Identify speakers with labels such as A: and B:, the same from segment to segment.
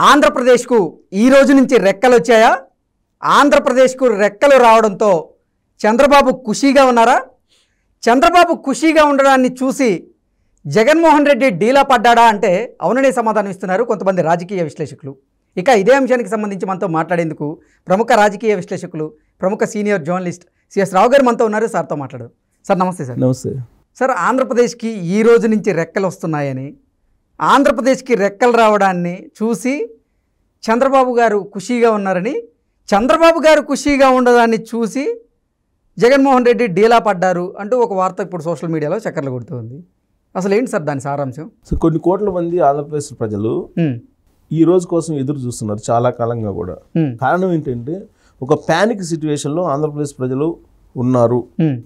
A: ఆంధ్రప్రదేశ్కు ఈ రోజు నుంచి రెక్కలు వచ్చాయా? ఆంధ్రప్రదేశ్కు రెక్కలు రావడంతో చంద్రబాబు ఖుషీగా ఉన్నారా? చంద్రబాబు ఖుషీగా ఉండడాన్ని చూసి జగన్మోహన్ రెడ్డి డీలా పడ్డాడా అంటే అవుననే సమాధానం ఇస్తున్నారు కొంతమంది రాజకీయ విశ్లేషకులు. ఇక ఇదే అంశానికి సంబంధించి మనతో మాట్లాడేందుకు ప్రముఖ రాజకీయ విశ్లేషకులు, ప్రముఖ సీనియర్ జర్నలిస్ట్ సిఎస్ రావు గారు మనతో ఉన్నారు. సార్తో మాట్లాడారు. సార్ నమస్తే. సార్
B: నమస్తే.
A: సార్, ఆంధ్రప్రదేశ్కి ఈ రోజు నుంచి రెక్కలు వస్తున్నాయని, ఆంధ్రప్రదేశ్కి రెక్కలు రావడాన్ని చూసి చంద్రబాబు గారు ఖుషీగా ఉన్నారని, చంద్రబాబు గారు ఖుషీగా ఉండడాన్ని చూసి జగన్మోహన్ రెడ్డి డీలా పడ్డారు అంటూ ఒక వార్త ఇప్పుడు సోషల్ మీడియాలో చక్కర్లు కొడుతుంది. అసలు ఏంటి సార్ దాని సారాంశం?
B: సో కొన్ని కోట్ల మంది ఆంధ్రప్రదేశ్ ప్రజలు ఈ రోజు కోసం ఎదురు చూస్తున్నారు చాలా కాలంగా కూడా. కారణం ఏంటంటే ఒక ప్యానిక్ సిచ్యువేషన్లో ఆంధ్రప్రదేశ్ ప్రజలు ఉన్నారు.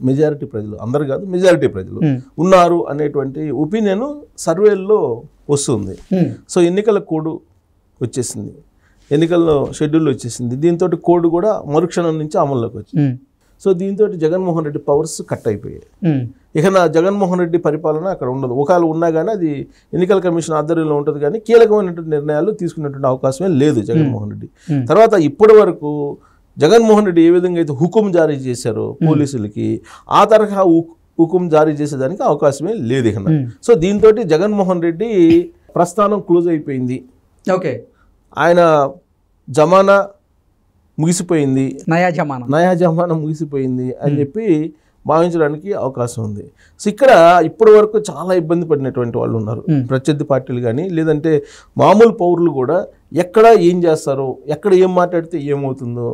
B: మెజారిటీ ప్రజలు, అందరు కాదు, మెజారిటీ ప్రజలు ఉన్నారు అనేటువంటి ఒపీనియన్ సర్వేల్లో వస్తుంది. సో ఎన్నికల కోడ్ వచ్చేసింది, ఎన్నికల్లో షెడ్యూల్ వచ్చేసింది. దీంతో కోడ్ కూడా మరుక్షణం నుంచి అమల్లోకి వచ్చింది. సో దీంతో జగన్మోహన్ రెడ్డి పవర్స్ కట్ అయిపోయాయి. ఇక నా జగన్మోహన్ రెడ్డి పరిపాలన అక్కడ ఉండదు. ఒకవేళ ఉన్నా కానీ అది ఎన్నికల కమిషన్ ఆధ్వర్యంలో ఉంటుంది, కానీ కీలకమైనటువంటి నిర్ణయాలు తీసుకునేటువంటి అవకాశమే లేదు జగన్మోహన్ రెడ్డి. తర్వాత ఇప్పటి వరకు జగన్మోహన్ రెడ్డి ఏ విధంగా అయితే హుకుం జారీ చేశారో పోలీసులకి, ఆ తరహా హుకుం జారీ చేసేదానికి అవకాశమే లేదు ఇక. సో దీంతో జగన్మోహన్ రెడ్డి ప్రస్థానం క్లోజ్ అయిపోయింది.
A: ఓకే,
B: ఆయన జమానా ముగిసిపోయింది, నయా జమానా ముగిసిపోయింది అని చెప్పి భావించడానికి అవకాశం ఉంది. సో ఇక్కడ ఇప్పటి వరకు చాలా ఇబ్బంది పడినటువంటి వాళ్ళు ఉన్నారు, ప్రత్యర్థి పార్టీలు కానీ, లేదంటే మామూలు పౌరులు కూడా. ఎక్కడ ఏం చేస్తారో, ఎక్కడ ఏం మాట్లాడితే ఏమవుతుందో,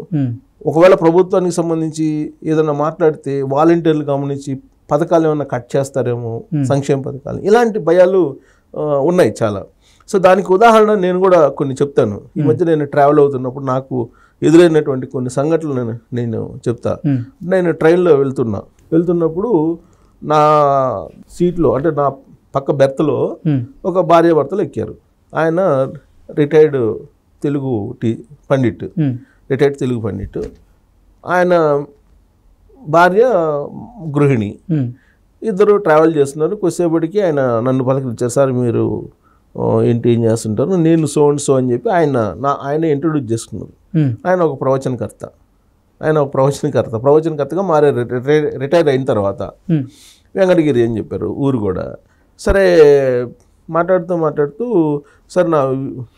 B: ఒకవేళ ప్రభుత్వానికి సంబంధించి ఏదైనా మాట్లాడితే వాలంటీర్లు గమనించి పథకాలు ఏమైనా కట్ చేస్తారేమో, సంక్షేమ పథకాలు, ఇలాంటి భయాలు ఉన్నాయి చాలా. సో దానికి ఉదాహరణ నేను కూడా కొన్ని చెప్తాను. ఈ మధ్య నేను ట్రావెల్ అవుతున్నప్పుడు నాకు ఎదురైనటువంటి కొన్ని సంఘటనలు నేను చెప్తా. నేను ట్రైన్లో వెళ్తున్నప్పుడు నా సీట్లో, అంటే నా పక్క బెర్త్లో ఒక భార్యాభర్తలు ఎక్కారు. ఆయన రిటైర్డ్ తెలుగు పండిట్, ఆయన భార్య గృహిణి, ఇద్దరు ట్రావెల్ చేస్తున్నారు. కొద్దిసేపటికి ఆయన నన్ను పలకరించారు. సార్ మీరు ఏంటి, ఏం చేస్తుంటారు? నేను సో అండ్ సో అని చెప్పి ఆయన ఇంట్రొడ్యూస్ చేసుకున్నారు. ఆయన ఒక ప్రవచనకర్తగా మారే రిటైర్ అయిన తర్వాత వెంకటగిరి అని చెప్పారు ఊరు కూడా. సరే మాట్లాడుతూ సార్ నా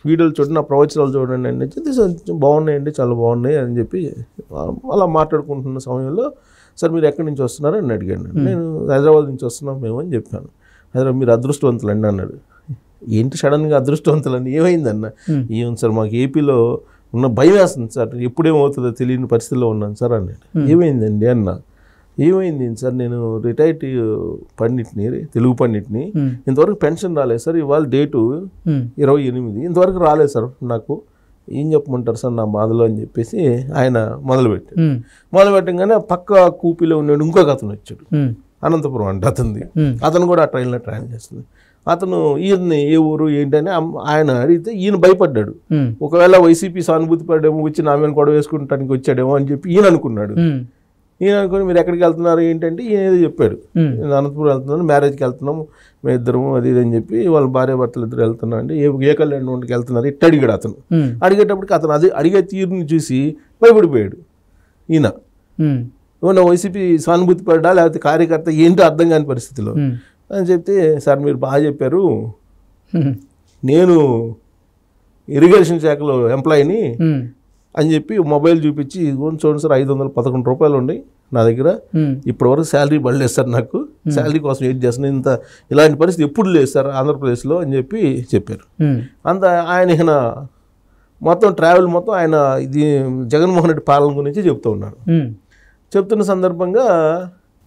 B: వీడియోలు చూడండి, నా ప్రవచనాలు చూడండి అని చెప్పి, బాగున్నాయండి, చాలా బాగున్నాయి అని చెప్పి అలా మాట్లాడుకుంటున్న సమయంలో, సార్ మీరు ఎక్కడి నుంచి వస్తున్నారు అని అడిగాను. నేను హైదరాబాద్ నుంచి వస్తున్నాం మేము అని చెప్పాను. హైదరాబాద్ మీరు అదృష్టవంతులండి అన్నాడు. ఏంటి సడన్గా అదృష్టవంతులని, ఏమైందన్న? ఏముంది సార్, మాకు ఏపీలో ఉన్న భయం వేస్తుంది సార్, ఎప్పుడేమవుతుందో తెలియని పరిస్థితిలో ఉన్నాను సార్ అన్నాడు. ఏమైందండి అన్న. ఏమైంది సార్, నేను రిటైర్డ్ పండిట్ని, తెలుగు పండిట్ని, ఇంతవరకు పెన్షన్ రాలేదు సార్, ఇవాళ డేటు 28, ఇంతవరకు రాలేదు సార్, నాకు ఏం చెప్పమంటారు సార్ నా బాధలో అని చెప్పేసి ఆయన మొదలుపెట్టంగానే పక్క కూపీలో ఉన్నాడు ఇంకొక అతను వచ్చాడు, అనంతపురం అంటే అతను కూడా ఆ ట్రైన్లో ట్రావెల్ చేస్తుంది. అతను ఈయన్ని ఏ ఊరు ఏంటని ఆయన అడిగితే ఈయన భయపడ్డాడు. ఒకవేళ వైసీపీ సానుభూతి పడేమో, వచ్చి నా మీద గొడవ వేసుకుంటానికి వచ్చాడేమో అని చెప్పి ఈయన అనుకున్నాడు. ఈయన అనుకుని మీరు ఎక్కడికి వెళ్తున్నారు ఏంటంటే ఈయన ఏదో చెప్పాడు, నేను అనంతపురం వెళ్తున్నాను, మ్యారేజ్కి వెళ్తున్నాము మేము ఇద్దరము, అది ఇది అని చెప్పి వాళ్ళ భార్య భర్తలు ఇద్దరు వెళ్తున్నారు అంటే ఏ కళ్యాణ్కి వెళ్తున్నారు ఇట్ట అడిగాడు. అతను అడిగేటప్పటికి అతను అది అడిగే తీరుని చూసి భయపడిపోయాడు. ఈయన ఏమన్నా వైసీపీ సానుభూతి పడ్డా లేకపోతే కార్యకర్త ఏంటో అర్థం కాని పరిస్థితిలో అని చెప్తే, సార్ మీరు బాగా చెప్పారు, నేను ఇరిగేషన్ శాఖలో ఎంప్లాయీని అని చెప్పి మొబైల్ చూపించి, చూడండి సార్ 511 రూపాయలు ఉన్నాయి నా దగ్గర, ఇప్పటివరకు శాలరీ పడలేదు సార్, నాకు శాలరీ కోసం వెయిట్ చేస్తున్నాను, ఇలాంటి పరిస్థితి ఎప్పుడు లేదు సార్ ఆంధ్రప్రదేశ్లో అని చెప్పి చెప్పారు. అంత ఆయన మొత్తం ట్రావెల్ మొత్తం ఆయన ఇది జగన్మోహన్ రెడ్డి పాలన గురించి చెప్తూ ఉన్నాడు. చెప్తున్న సందర్భంగా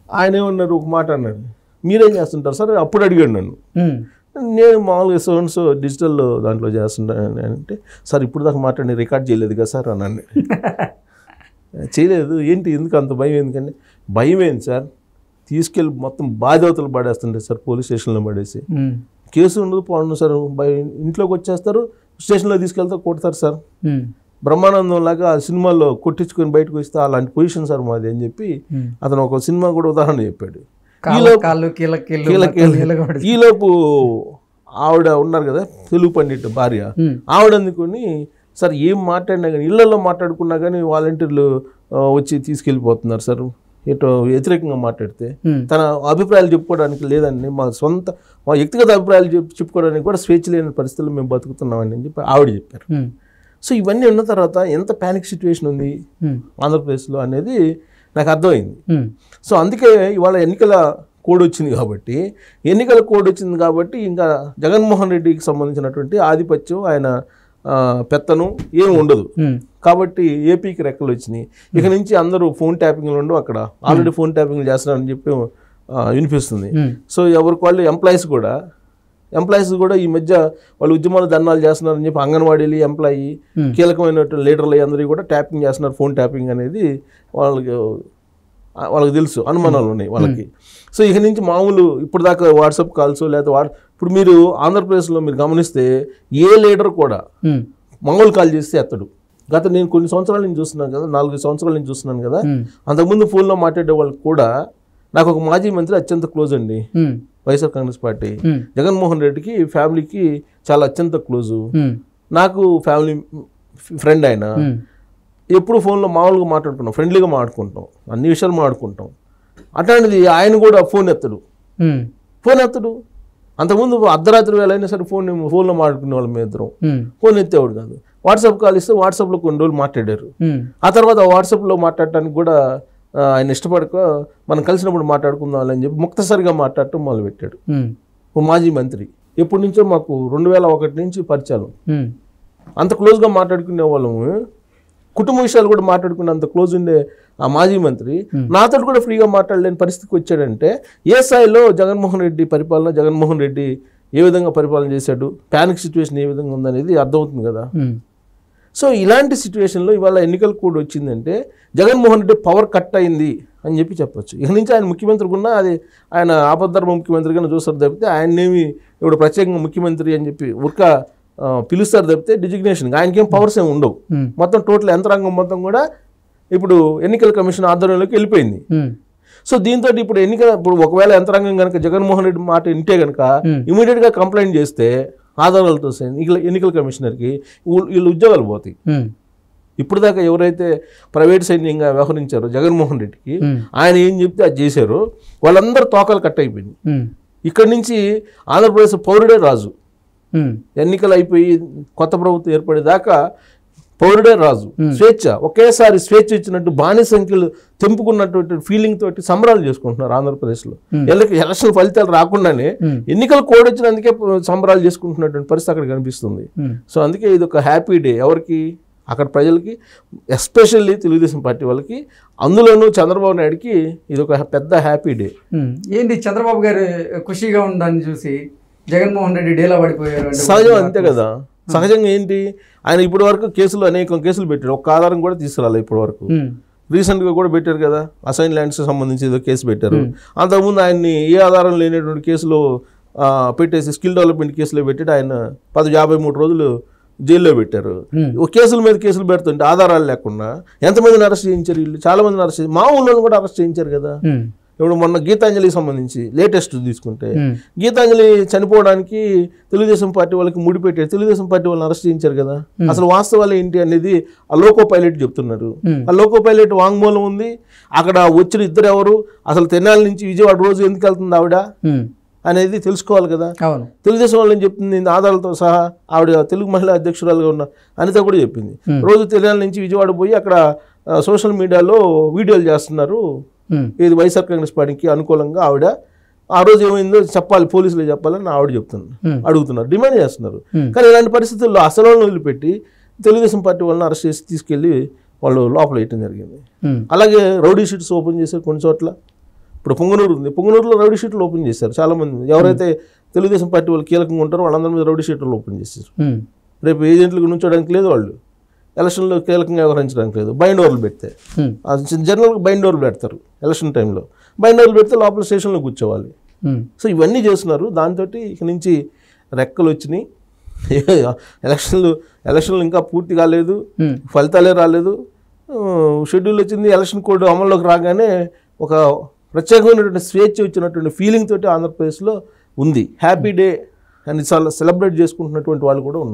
B: ఆయన ఏమన్నారు, ఒక మాట అన్నాడు, మీరేం చేస్తుంటారు సార్ అప్పుడు అడిగాడు నన్ను. నేను మామూలుగా సో డిజిటల్ దాంట్లో చేస్తుంటాను అంటే, సార్ ఇప్పుడు దాకా మాట్లాడి రికార్డ్ చేయలేదు కదా సార్ అని అన్నాడు. చేయలేదు ఏంటి, ఎందుకు అంత భయం? ఎందుకంటే భయం ఏంటి సార్, తీసుకెళ్ళి మొత్తం బాధ్యతలు పడేస్తుంటారు సార్, పోలీస్ స్టేషన్లో పడేసి కేసు ఉండదు పోండు సార్, ఇంట్లోకి వచ్చేస్తారు, స్టేషన్లో తీసుకెళ్తే కొడతారు సార్, బ్రహ్మానందం లాగా సినిమాల్లో కొట్టించుకొని బయటకు వస్తే అలాంటి పొజిషన్ సార్ మాది అని చెప్పి అతను ఒక సినిమా కూడా ఉదాహరణ చెప్పాడు. ఈలోపు ఆవిడ ఉన్నారు కదా తెలుగు పండిట్ భార్య, ఆవిడ అందుకొని సార్ ఏం మాట్లాడినా కానీ ఇళ్లలో మాట్లాడుకున్నా కానీ వాలంటీర్లు వచ్చి తీసుకెళ్ళిపోతున్నారు సార్, ఎటో వ్యతిరేకంగా మాట్లాడితే తన అభిప్రాయాలు చెప్పుకోవడానికి లేదండి, మా వ్యక్తిగత అభిప్రాయాలు చెప్పుకోవడానికి కూడా స్వేచ్ఛ లేని పరిస్థితుల్లో మేము బతుకుతున్నామని చెప్పి ఆవిడ చెప్పారు. సో ఇవన్నీ ఉన్న తర్వాత ఎంత ప్యానిక్ సిచ్యువేషన్ ఉంది ఆంధ్రప్రదేశ్లో అనేది నాకు అర్థమైంది. సో అందుకే ఇవాళ ఎన్నికల కోడ్ వచ్చింది కాబట్టి ఇంకా జగన్మోహన్ రెడ్డికి సంబంధించినటువంటి ఆధిపత్యం, ఆయన పెత్తనం ఏం ఉండదు కాబట్టి ఏపీకి రెక్కలు వచ్చినాయి. ఇక నుంచి అందరూ ఫోన్ ట్యాపింగ్లు ఉండవు, అక్కడ ఆల్రెడీ ఫోన్ ట్యాపింగ్లు చేస్తున్నారని చెప్పి వినిపిస్తుంది. సో ఎవరికి వాళ్ళు ఎంప్లాయీస్ కూడా ఈ మధ్య వాళ్ళు ఉద్యమాలు ధర్నాలు చేస్తున్నారని చెప్పి అంగన్వాడీలు ఎంప్లాయీ కీలకమైనటువంటి లీడర్లు అందరూ కూడా ట్యాపింగ్ చేస్తున్నారు. ఫోన్ ట్యాపింగ్ అనేది వాళ్ళకి తెలుసు, అనుమానాలు ఉన్నాయి వాళ్ళకి. సో ఇక నుంచి మామూలు ఇప్పుడు దాకా వాట్సాప్ కాల్స్ లేదా ఇప్పుడు మీరు ఆంధ్రప్రదేశ్లో మీరు గమనిస్తే ఏ లీడర్ కూడా మామూలు కాల్ చేస్తే ఎత్తడు. నేను కొన్ని సంవత్సరాల నుంచి చూస్తున్నాను కదా, 4 సంవత్సరాల నుంచి చూస్తున్నాను కదా, అంతకుముందు ఫోన్లో మాట్లాడే వాళ్ళకి కూడా నాకు ఒక మాజీ మంత్రి అత్యంత క్లోజ్ అండి, వైఎస్ఆర్ కాంగ్రెస్ పార్టీ, జగన్మోహన్ రెడ్డికి ఫ్యామిలీకి చాలా అత్యంత క్లోజు, నాకు ఫ్యామిలీ ఫ్రెండ్ ఆయన. ఎప్పుడు ఫోన్లో మామూలుగా మాట్లాడుకుంటాం, ఫ్రెండ్లీగా మాట్లాడుకుంటాం, అన్ని విషయాలు మాట్లాడుకుంటాం. అట్లాంటిది ఆయన కూడా ఫోన్ ఎత్తడు. అంతకుముందు అర్ధరాత్రి వేళ అయినా సరే ఫోన్లో మాట్లాడుకునే వాళ్ళం మేము ఇద్దరం, ఫోన్ ఎత్తేవాడు కాదు. వాట్సాప్ కాల్ ఇస్తే వాట్సాప్లో కొన్ని రోజులు మాట్లాడారు. ఆ తర్వాత వాట్సాప్లో మాట్లాడటానికి కూడా ఆయన ఇష్టపడక మనం కలిసినప్పుడు మాట్లాడుకుందాం అని చెప్పి ముక్తసరిగా మాట్లాడటం మొదలుపెట్టాడు. ఓ మాజీ మంత్రి, ఎప్పటి నుంచో మాకు 2001 నుంచి పరిచయాలు, అంత క్లోజ్గా మాట్లాడుకునే వాళ్ళము, కుటుంబ విషయాలు కూడా మాట్లాడుకునే అంత క్లోజ్ ఉండే ఆ మాజీ మంత్రి నాతో కూడా ఫ్రీగా మాట్లాడలేని పరిస్థితికి వచ్చాడంటే ఏ స్థాయిలో జగన్మోహన్ రెడ్డి ఏ విధంగా పరిపాలన చేశాడు, ప్యానిక్ సిచ్యువేషన్ ఏ విధంగా ఉందనేది అర్థమవుతుంది కదా. సో ఇలాంటి సిచ్యువేషన్లో ఇవాళ ఎన్నికల కోడ్ వచ్చిందంటే జగన్మోహన్ రెడ్డి పవర్ కట్ అయింది అని చెప్పి చెప్పొచ్చు. ఇక నుంచి ఆయన ముఖ్యమంత్రి ఉన్నా అది ఆయన ఆపద్ధర్మ ముఖ్యమంత్రిగా చూస్తారు తప్పితే ఆయన్నేమి ఇప్పుడు ప్రత్యేకంగా ముఖ్యమంత్రి అని చెప్పి పిలుస్తారు తప్పితే డిజిగ్నేషన్ ఆయనకేం పవర్స్ ఏమి ఉండవు. మొత్తం టోటల్ యంత్రాంగం మొత్తం కూడా ఇప్పుడు ఎన్నికల కమిషన్ ఆధ్వర్యంలోకి వెళ్ళిపోయింది. సో దీంతో ఇప్పుడు ఒకవేళ యంత్రాంగం కనుక జగన్మోహన్ రెడ్డి మాట వింటే కనుక ఇమీడియట్గా కంప్లైంట్ చేస్తే ఆధారాలతో ఎన్నికల కమిషనర్కి వీళ్ళు ఉద్యోగాలు పోతాయి. ఇప్పుడు దాకా ఎవరైతే ప్రైవేట్ సైన్యంగా వ్యవహరించారో జగన్మోహన్ రెడ్డికి, ఆయన ఏం చెప్తే అది చేశారో వాళ్ళందరూ తోకలు కట్ అయిపోయింది. ఇక్కడి నుంచి ఆంధ్రప్రదేశ్ పౌరుడే రాజు, ఎన్నికలు అయిపోయి కొత్త ప్రభుత్వం ఏర్పడేదాకా పౌరుడే రాజు, స్వేచ్ఛ, ఒకేసారి స్వేచ్ఛ ఇచ్చినట్టు బానిస సంఖ్యలు తెంపుకున్నటువంటి ఫీలింగ్ తోటి సంబరాలు చేసుకుంటున్నారు ఆంధ్రప్రదేశ్లో. ఎలక్షన్ ఫలితాలు రాకుండానే ఎన్నికల కోడ్ వచ్చినందుకే సంబరాలు చేసుకుంటున్నటువంటి పరిస్థితి అక్కడ కనిపిస్తుంది. సో అందుకే ఇది ఒక హ్యాపీ డే ఎవరికి, అక్కడ ప్రజలకి, ఎస్పెషల్లీ తెలుగుదేశం పార్టీ వాళ్ళకి, అందులోనూ చంద్రబాబు నాయుడుకి ఇది ఒక పెద్ద హ్యాపీ డే.
A: ఏంటి చంద్రబాబు గారు ఖుషీగా ఉందని చూసి జగన్మోహన్ రెడ్డి డేలా పడిపోయారు?
B: సహజం, అంతే కదా. సహజంగా ఏంటి, ఆయన ఇప్పటి వరకు అనేక కేసులు పెట్టారు, ఒక్క ఆధారం కూడా తీసుకురాలి ఇప్పటి వరకు. రీసెంట్గా కూడా పెట్టారు కదా, అసైన్ ల్యాండ్స్ సంబంధించి ఏదో కేసు పెట్టారు. అంతకుముందు ఆయన్ని ఏ ఆధారం లేనటువంటి కేసులో పెట్టేసి స్కిల్ డెవలప్మెంట్ కేసులో పెట్టి ఆయన 53 రోజులు జైల్లో పెట్టారు. కేసుల మీద కేసులు పెడుతుంటే ఆధారాలు లేకుండా ఎంతమందిని అరెస్ట్ చేయించారు వీళ్ళు? చాలా మందిని అరెస్ట్ చేసి మా ఊళ్ళో కూడా అరెస్ట్ చేయించారు కదా. ఇప్పుడు మొన్న గీతాంజలికి సంబంధించి లేటెస్ట్ తీసుకుంటే గీతాంజలి చనిపోవడానికి తెలుగుదేశం పార్టీ వాళ్ళకి ముడిపెట్టారు, తెలుగుదేశం పార్టీ వాళ్ళని అరెస్ట్ చేయించారు కదా. అసలు వాస్తవాలు ఏంటి అనేది ఆ లోకో పైలట్ చెప్తున్నారు. ఆ లోకో పైలట్ వాంగ్మూలం ఉంది. అక్కడ వచ్చిన ఇద్దరు ఎవరు, అసలు తెనాలి నుంచి విజయవాడ రోజు ఎందుకు వెళ్తుంది ఆవిడ అనేది తెలుసుకోవాలి కదా. తెలుగుదేశం వాళ్ళని చెప్తుంది ఆధారాలతో సహా. ఆవిడ తెలుగు మహిళా అధ్యక్షురాలుగా ఉన్న అనిత కూడా చెప్పింది, రోజు తెనాలి నుంచి విజయవాడ పోయి అక్కడ సోషల్ మీడియాలో వీడియోలు చేస్తున్నారు, ఇది వైఎస్ఆర్ కాంగ్రెస్ పార్టీకి అనుకూలంగా. ఆవిడ ఆ రోజు ఏమైందో చెప్పాలి, పోలీసులు చెప్పాలని ఆవిడ అడుగుతున్నారు, డిమాండ్ చేస్తున్నారు. కానీ ఇలాంటి పరిస్థితుల్లో అసలు వదిలిపెట్టి తెలుగుదేశం పార్టీ వాళ్ళని అరెస్ట్ చేసి తీసుకెళ్లి వాళ్ళు లోపల వేయటం జరిగింది. అలాగే రౌడీ షీట్స్ ఓపెన్ చేశారు కొన్ని చోట్ల. ఇప్పుడు పొంగనూరు ఉంది, పొంగనూరులో రౌడీ షీట్లు ఓపెన్ చేశారు. చాలామంది ఎవరైతే తెలుగుదేశం పార్టీ వాళ్ళు కీలకంగా ఉంటారో వాళ్ళందరి మీద రౌడీ షీట్లు ఓపెన్ చేశారు. రేపు ఏజెంట్లకు నుంచోడానికి లేదు, వాళ్ళు ఎలక్షన్లో కీలకంగా వ్యవహరించడానికి లేదు. బైండ్ ఓవర్లు పెడితే జనరల్గా బైండ్ ఓవర్లు పెడతారు ఎలక్షన్ టైంలో. బైండ్ ఓవర్లు పెడితే లోపల స్టేషన్లో కూర్చోవాలి. సో ఇవన్నీ చేస్తున్నారు. దాంతో ఇక నుంచి రెక్కలు వచ్చినాయి. ఎలక్షన్లు ఇంకా పూర్తి కాలేదు, ఫలితాలే రాలేదు. షెడ్యూల్ వచ్చింది, ఎలక్షన్ కోడ్ అమల్లోకి రాగానే ఒక ప్రత్యేకమైనటువంటి స్వేచ్ఛ వచ్చినటువంటి ఫీలింగ్ తోటి ఆంధ్రప్రదేశ్లో ఉంది. హ్యాపీ డే అని చాలా సెలబ్రేట్ చేసుకుంటున్నటువంటి వాళ్ళు కూడా ఉన్నారు.